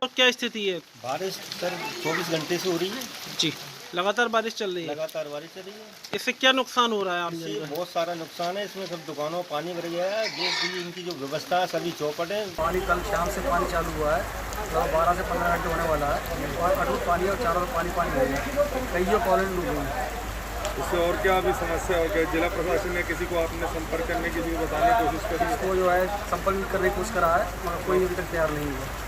और क्या स्थिति है? बारिश सर 24 घंटे से हो रही है जी, लगातार बारिश चल रही है। लगातार बारिश चल रही है। इससे क्या नुकसान हो रहा है इससे आमजन का? बहुत सारा नुकसान है। इसमें सब दुकानों में पानी भर गया है। जो भी इनकी जो व्यवस्था है सभी चौपट है। पानी कल शाम से पानी चालू हुआ है, लगभग 12 से 15 घंटे होने वाला है और अटूट पानी और चारों तरफ पानी पानी हो गया है। कई कॉलोनी डूब गई है। इससे और क्या अभी समस्या हो गई? जिला प्रशासन ने किसी को आपने संपर्क करने की बताने की कोशिश करी? इसको जो है संपर्क करने की कोशिश करा है मगर कोई अभी तक तैयार नहीं हुआ।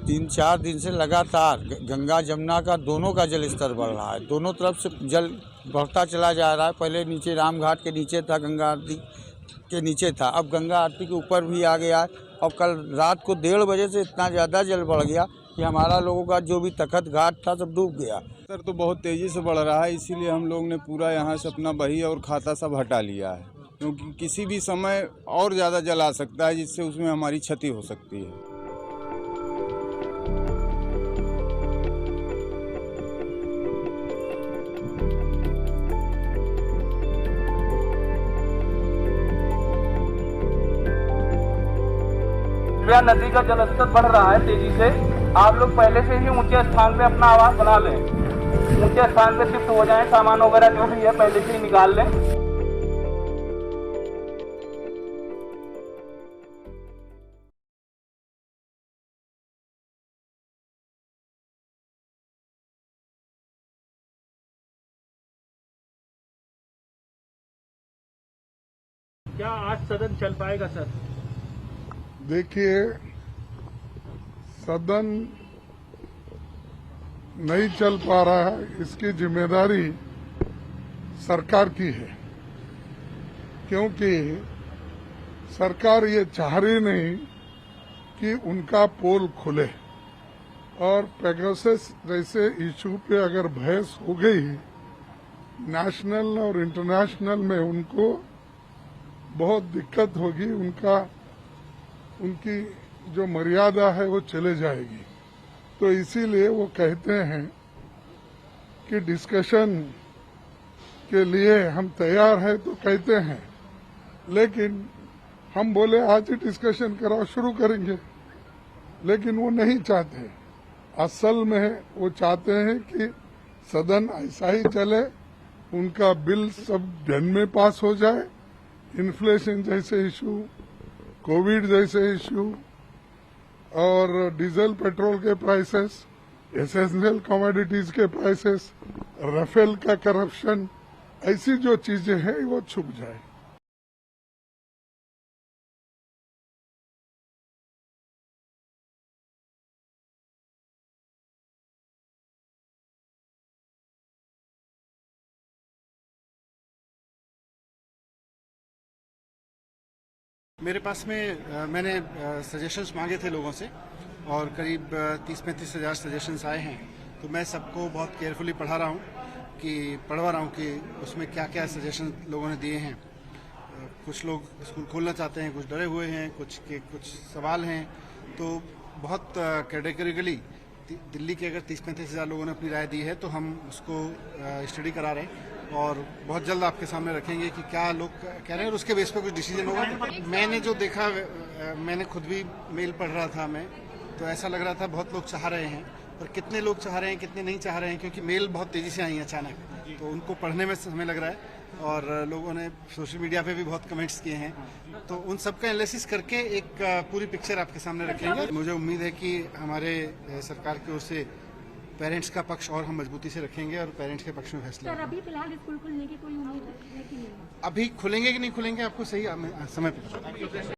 तीन चार दिन से लगातार गंगा जमुना का दोनों का जल स्तर बढ़ रहा है। दोनों तरफ से जल बढ़ता चला जा रहा है। पहले नीचे राम घाट के नीचे था, गंगा आरती के नीचे था, अब गंगा आरती के ऊपर भी आ गया है। और कल रात को 1:30 बजे से इतना ज़्यादा जल बढ़ गया कि हमारा लोगों का जो भी तखत घाट था सब डूब गया। सर तो बहुत तेज़ी से बढ़ रहा है, इसीलिए हम लोग ने पूरा यहाँ से अपना बही और खाता सब हटा लिया है, क्योंकि किसी भी समय और ज़्यादा जल आ सकता है जिससे उसमें हमारी क्षति हो सकती है। नदी का जलस्तर बढ़ रहा है तेजी से। आप लोग पहले से ही ऊंचे स्थान पे अपना आवास बना लें, ऊंचे स्थान पे शिफ्ट हो जाएं, सामान वगैरह जो भी है पहले से ही निकाल लें। क्या आज सदन चल पाएगा सर? देखिए, सदन नहीं चल पा रहा है, इसकी जिम्मेदारी सरकार की है, क्योंकि सरकार ये चाह रही नहीं कि उनका पोल खुले। और पेगासस जैसे इशू पे अगर बहस हो गई नेशनल और इंटरनेशनल में, उनको बहुत दिक्कत होगी। उनकी जो मर्यादा है वो चले जाएगी। तो इसीलिए वो कहते हैं कि डिस्कशन के लिए हम तैयार हैं, तो कहते हैं, लेकिन हम बोले आज ही डिस्कशन कराओ, शुरू करेंगे, लेकिन वो नहीं चाहते। असल में वो चाहते हैं कि सदन ऐसा ही चले, उनका बिल सब दिन में पास हो जाए। इन्फ्लेशन जैसे इशू, कोविड जैसे इशू और डीजल पेट्रोल के प्राइसेस, एसेंशियल कमोडिटीज के प्राइसेस, राफेल का करप्शन, ऐसी जो चीजें हैं वो छुप जाए। मेरे पास में मैंने सजेशंस मांगे थे लोगों से और करीब 30-35 हज़ार सजेशंस आए हैं। तो मैं सबको बहुत केयरफुली पढ़वा रहा हूँ कि उसमें क्या क्या सजेशन लोगों ने दिए हैं। कुछ लोग स्कूल खोलना चाहते हैं, कुछ डरे हुए हैं, कुछ सवाल हैं। तो बहुत कैटेगरिकली दिल्ली के अगर 30-35 हज़ार लोगों ने अपनी राय दी है तो हम उसको स्टडी करा रहे हैं और बहुत जल्द आपके सामने रखेंगे कि क्या लोग कह रहे हैं और उसके बेस पर कुछ डिसीजन होगा। मैंने जो देखा, मैंने खुद भी मेल पढ़ रहा था मैं, तो ऐसा लग रहा था बहुत लोग चाह रहे हैं, पर कितने लोग चाह रहे हैं कितने नहीं चाह रहे हैं, क्योंकि मेल बहुत तेज़ी से आई है अचानक, तो उनको पढ़ने में समय लग रहा है और लोगों ने सोशल मीडिया पे भी बहुत कमेंट्स किए हैं। तो उन सब का एनालिसिस करके एक पूरी पिक्चर आपके सामने रखेंगे। मुझे उम्मीद है कि हमारे सरकार की ओर से पेरेंट्स का पक्ष और हम मजबूती से रखेंगे और पेरेंट्स के पक्ष में फैसला। सर, अभी फिलहाल स्कूल खुलने की कोई उम्मीद है कि नहीं? अभी खुलेंगे कि नहीं खुलेंगे आपको सही समय पर।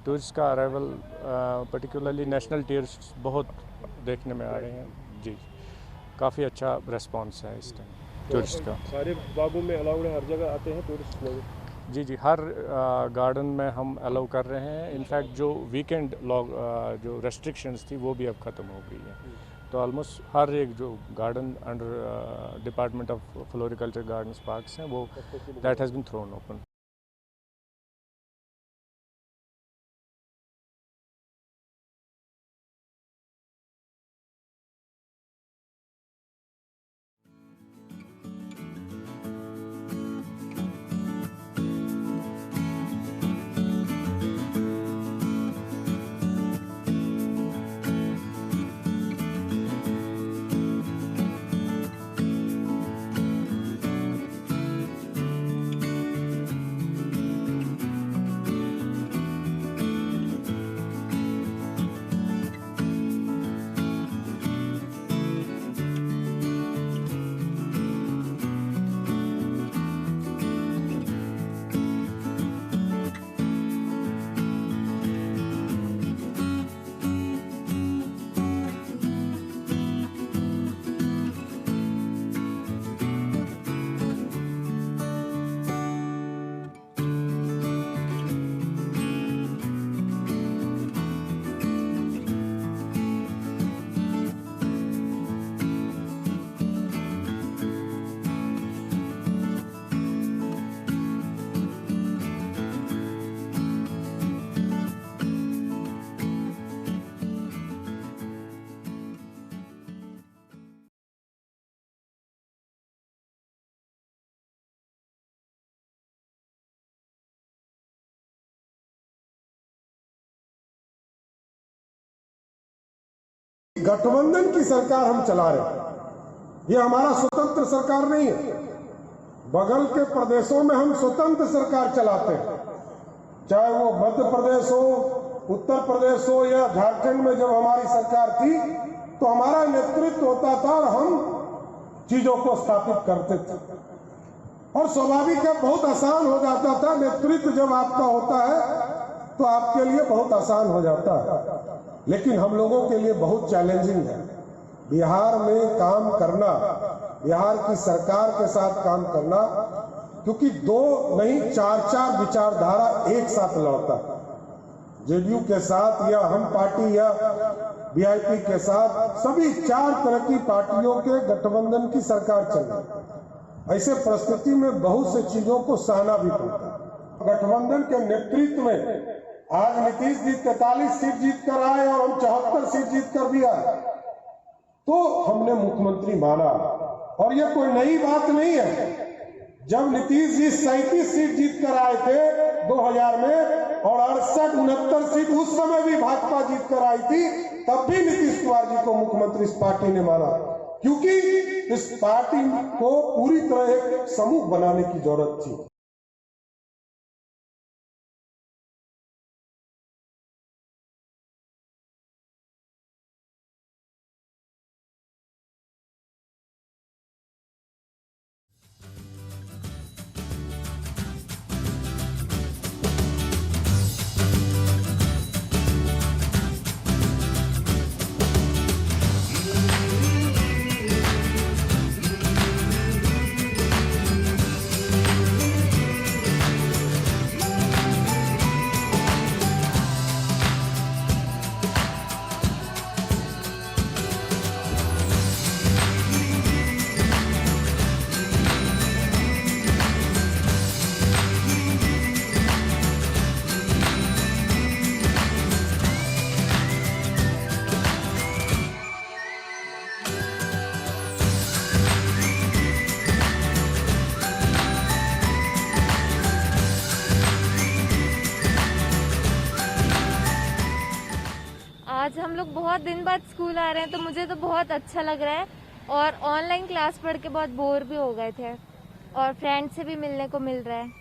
टूरिस्ट का अराइवल पर्टिकुलरली नेशनल टूरिस्ट बहुत देखने में आ रहे हैं जी, काफ़ी अच्छा रिस्पांस है इस टाइम टूरिस्ट का। सारे बागों में अलाउड है, हर जगह आते हैं टूरिस्ट लोग? जी जी, हर गार्डन में हम अलाउ कर रहे हैं। इनफैक्ट जो वीकेंड जो रेस्ट्रिक्शंस थी वो भी अब ख़त्म हो गई है, तो ऑलमोस्ट हर एक जो garden under department of floriculture gardens parks हैं वो that has been thrown open. गठबंधन की सरकार हम चला रहे हैं, ये हमारा स्वतंत्र सरकार नहीं है। बगल के प्रदेशों में हम स्वतंत्र सरकार चलाते हैं, चाहे वो मध्य प्रदेश हो, उत्तर प्रदेश हो या झारखंड में जब हमारी सरकार थी तो हमारा नेतृत्व होता था और हम चीजों को स्थापित करते थे और स्वाभाविक है बहुत आसान हो जाता था। नेतृत्व जब आपका होता है तो आपके लिए बहुत आसान हो जाता है, लेकिन हम लोगों के लिए बहुत चैलेंजिंग है बिहार में काम करना, बिहार की सरकार के साथ काम करना, क्योंकि 2 नहीं 4 विचारधारा एक साथ लड़ता है। जेडीयू के साथ या हम पार्टी या वीआईपी के साथ सभी 4 तरह की पार्टियों के गठबंधन की सरकार चल रही। ऐसे परिस्थिति में बहुत से चीजों को सहना भी पड़ता है। गठबंधन के नेतृत्व में आज नीतीश जी 43 सीट जीत कर आए और हम 74 सीट जीत कर भी आए, तो हमने मुख्यमंत्री माना। और ये कोई नई बात नहीं है, जब नीतीश जी 37 सीट जीत कर आए थे 2000 में और 68-69 सीट उस समय भी भाजपा जीत कर आई थी, तब भी नीतीश कुमार जी को मुख्यमंत्री इस पार्टी ने माना, क्योंकि इस पार्टी को पूरी तरह एक समूह बनाने की जरूरत थी। आज हम लोग बहुत दिन बाद स्कूल आ रहे हैं, तो मुझे तो बहुत अच्छा लग रहा है। और ऑनलाइन क्लास पढ़ के बहुत बोर भी हो गए थे और फ्रेंड से भी मिलने को मिल रहा है।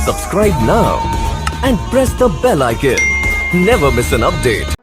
Subscribe now and press the bell icon. Never miss an update.